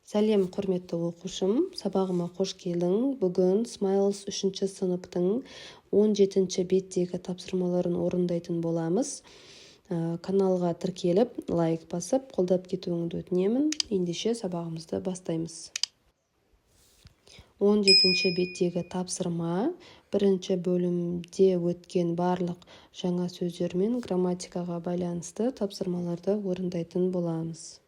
Сәлем, құрметті оқушым, сабағыма қош келдің. Бүгін Smiles 3-ші сыныптың 17-ші беттегі тапсырмаларын орындайтын боламыз. Каналға тіркеліп, лайк басып, қолдап кетуіңді өтінемін. Ендеше сабағымызды бастаймыз. 17-ші беттегі тапсырма бірінші бөлімде өткен барлық жаңа сөздер мен грамматикаға байланысты тапсырмаларды орындайтын боламыз.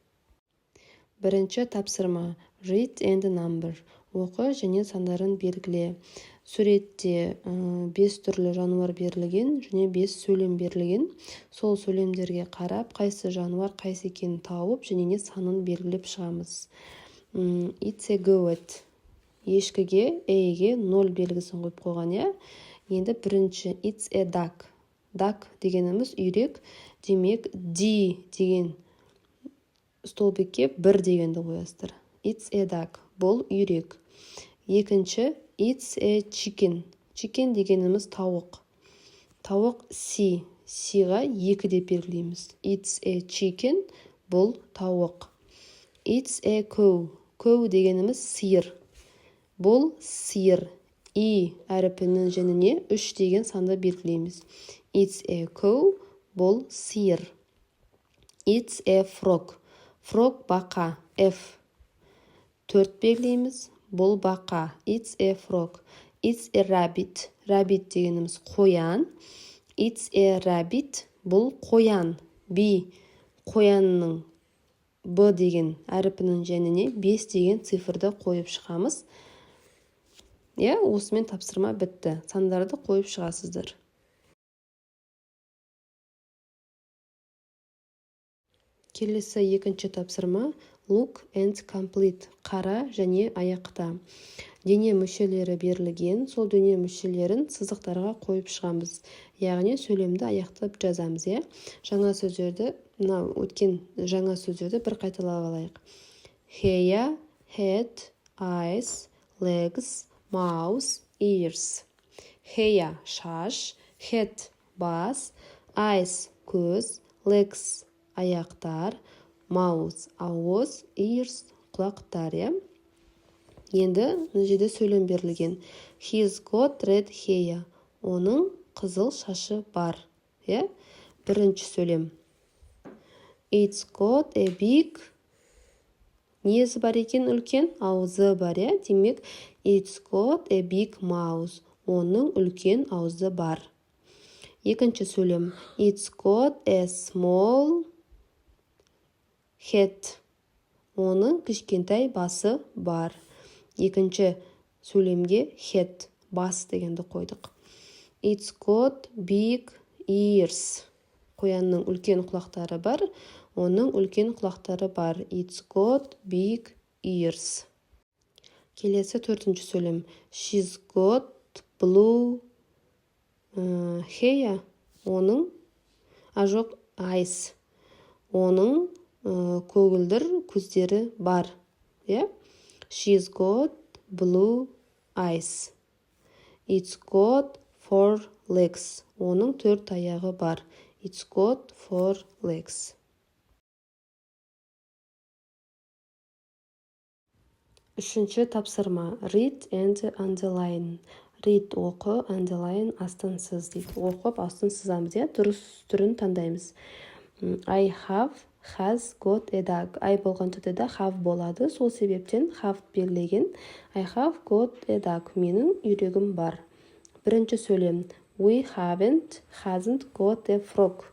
Бірінші тапсырма read and number. Оқы және сандарын белгіле. Суретте 5 түрлі жануар берілген және 5 сөйлем берілген. Сол сөйлемдерге қарап, қайсы жануар қайсы екенін тауып және санын белгілеп шығамыз. It's a goat. Ешкіге, ге 0 белгісін қойып қойған, иә? Енді бірінші it's a duck. Duck дегеніміз үйрек, демек D деген столбикке 1 дегенді қоясыздар. It's a duck. Бұл үйрек. Екінші it's a chicken. Chicken дегеніміз тауық. Тауық C. C-ға 2 деп белгілейміз. It's a chicken. Бұл тауық. It's a cow. Cow дегеніміз сиыр. Бұл сиыр. И әріпінің женіне 3 деген санды белгілейміз. It's a cow. Бұл сиыр. It's a frog. Frog бақа. F. 4 белгілейміз. Бұл бақа. It's a frog. It's a rabbit. Rabbit дегеніміз қоян. It's a rabbit. Бұл қоян. B. Қоянның B деген әріпінің женіне 5 деген цифрды қойып шығамыз. Осымен тапсырма бітті. Сандарды қойып шығасыздар. Келесі екінші тапсырма look and complete. Қара және аяқта. Дене мүшелері берілген, сол дене мүшелерін сызықтарға қойып шығамыз. Яғни сөйлемді аяқтап жазамыз, Жаңа сөздерді, өткен жаңа сөздерді бір қайталап алайық. Hair, head, eyes, legs, mouth, ears. Hair шаш, head бас, eyes көз, legs аяқтар, mouth ауыз, ears құлақтар, Енді жерде сөйлем берілген. He's got red hair. Оның қызыл шашы бар, Бірінші сөйлем. It's got a big. Несі бар екен үлкен? Ауызы бар, Демек, it's got a big mouth. Оның үлкен ауызы бар. Екінші сөйлем. It's got a small head. Оның кішкентай басы бар. Екінші сөйлемге head, бас дегенді қойдық. It's got big ears. Қоянның үлкен құлақтары бар. Оның үлкен құлақтары бар. It's got big ears. Келесі төртінші сөйлем. She's got blue hair. Оның жоқ eyes. Оның көгілдір көздері бар. She's got blue eyes. It's got 4 legs. Оның 4 аяғы бар. It's got 4 legs. Үшінші тапсырма. Read and underline. Read оқы, underline астын сыз дейді. Оқып астын сызамыз, дұрыс түрін таңдаймыз. I have, has, got a dog. I болған жағдайда have болады. Сол себептен have белгілеген. I have got a dog. Менің үйрегім бар. Бірінші сөйлем. We haven't, hasn't got a frog.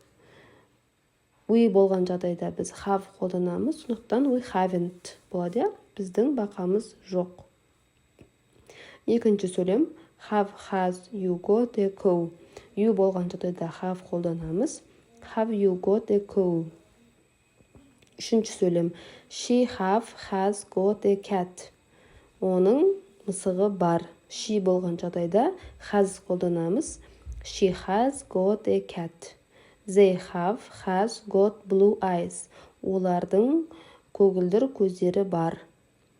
We болған жағдайда біз have қолданамыз. Сондықтан we haven't болады, Біздің бақамыз жоқ. Екінші сөйлем. Have, has, you got a cow. You болған жағдайда have қолданамыз. Have you got a cow? Үшінші сөйлем. She have, has got a cat. Оның мысығы бар. She болған жағдайда has қолданамыз. She has got a cat. They have, has got blue eyes. Олардың көгілдір көздері бар.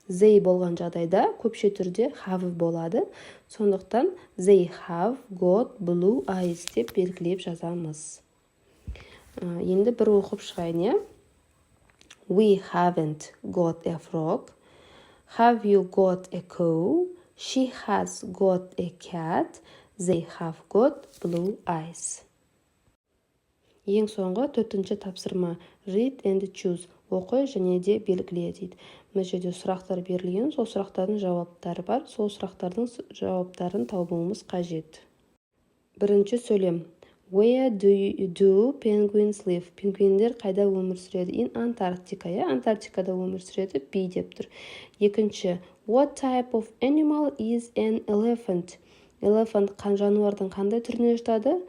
They болған жағдайда көпше түрде have болады. Сондықтан they have got blue eyes деп белгілеп жазамыз. Енді бір оқып шығайын, We haven't got a frog. Have you got a cow? She has got a cat. They have got blue eyes. Ең соңғы 4-ші тапсырма. Read and choose. Оқы және де белгіле дейді. Мына жерде сұрақтар берілген, сол сұрақтардың жауаптары бар. Сол сұрақтардың жауаптарын табуымыз қажет. Бірінші сөйлем. Where do penguins live? Пингвиндер қайда өмір сүреді? In Antarctica. Антарктикада өмір сүреді. B деп тұр. Екінші. What type of animal is an elephant? Elephant жануардың қандай түріне жатады?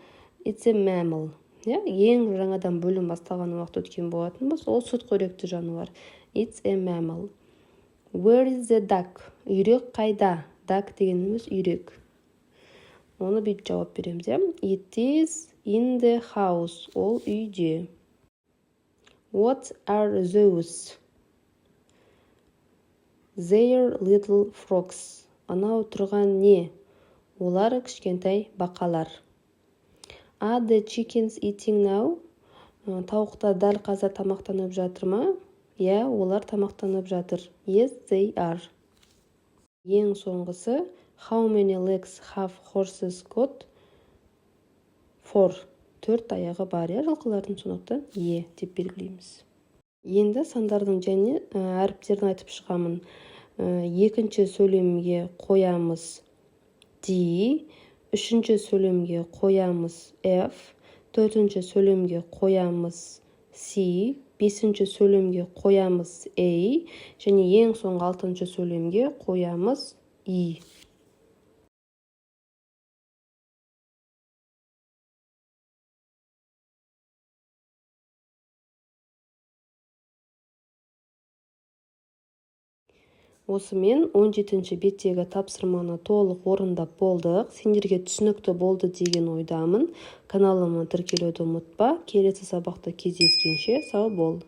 It's a mammal. Ең жаңадан бөлім басталған уақыт өткен болатынбыз. Ол сүтқоректі жануар. It's a mammal. Where is the duck? Үйрек қайда? Duck дегеніміз үйрек. Оны бүйтіп жауап береміз. It is in the house. Ол үйде. What are those? They're little frogs. Анау тұрған не? Олар кішкентай бақалар. Are the chickens eating now? Тауықтар дәл қазір тамақтанып жатыр ма? Олар тамақтанып жатыр. Yes, they are. Ең соңғысы, how many legs have horses got? 4. 4 аяғы бар, жылқылардың, сондықтан деп белгілейміз. Енді сандардың және әріптерін айтып шығамын. Екінші сөйлемге қоямыз D, үшінші сөйлемге қоямыз F, төртінші сөйлемге қоямыз C, бесінші сөйлемге қоямыз A, және ең соңғы 6-шы сөйлемге қоямыз E. Осымен 17-ші беттегі тапсырманы толық орындап болдық. Сендерге түсінікті болды деген ойдамын. Каналыма тіркелуді ұмытпа. Келесі сабақта кездескенше сау бол.